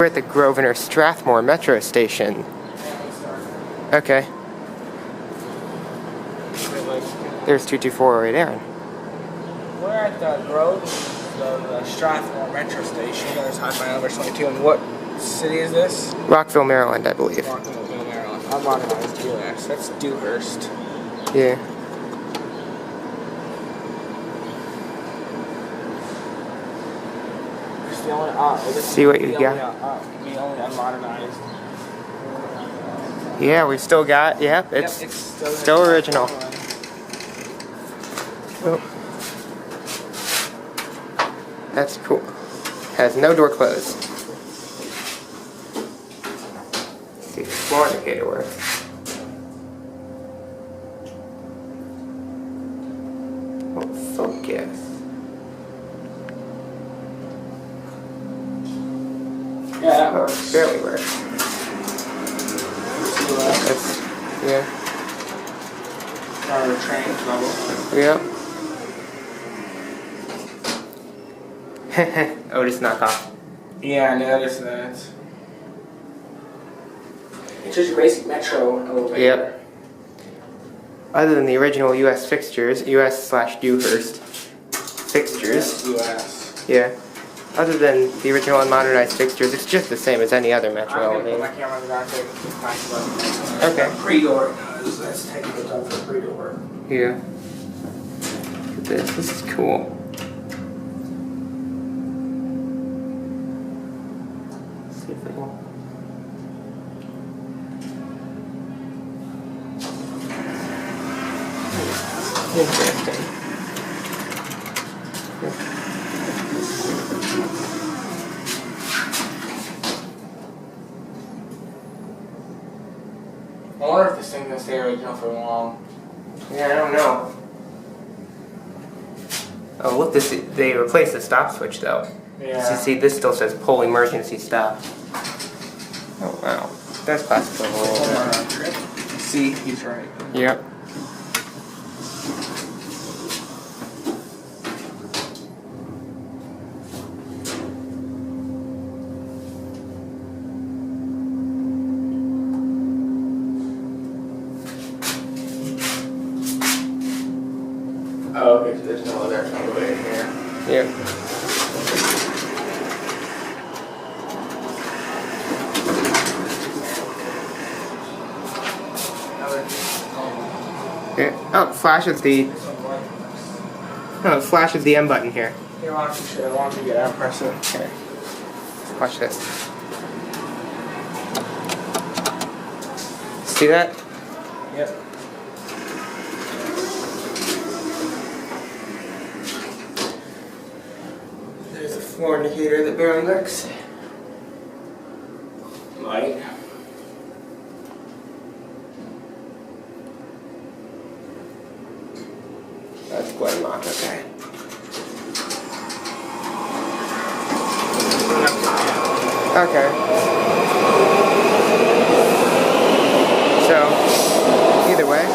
We're at the Grosvenor-Strathmore metro station. Okay. There's 224 right there. We're at the Grosvenor-Strathmore metro station. There's Highway number 22. And what city is this? Rockville, Maryland, I believe. Rockville, Maryland. Unmodded Dewhurst. That's Dewhurst. Yeah. See what you got. The only unmodernized. Yeah, we still got. Yep, it's still original. Oh. That's cool. Has no door closed. Let's see if the floor indicator works. Oh, focus. Yeah, that works. Barely works. That's, yeah. Our train level. Yep. Oh, just knock off. Yeah, I noticed that. It's just your basic metro elevator. Yep. Other than the original U.S. fixtures, U.S./Dewhurst fixtures. U.S. Yeah. Other than the original unmodernized fixtures, it's just the same as any other metro elevator. My camera's not taking Okay. Pre-door does. That's technical time for pre-door. Yeah. Look at this. This is cool. Let's see if we can. Interesting. I wonder if this thing's gonna stay original for long. Yeah, I don't know. Oh, look, they replaced the stop switch though. Yeah. So you see, this still says pull emergency stop. Oh wow, that's classic a little bit. See, he's right. Yep. Oh, okay, so there's no other elevator here. Yep. Yeah. Oh, it flashes the. Oh, it flashes the M button here. Here, why don't you get out, press it. Okay. Watch this. See that? Yep. There's a floor indicator that barely works. Light. That's Glen Lock, okay. Okay. So, either way.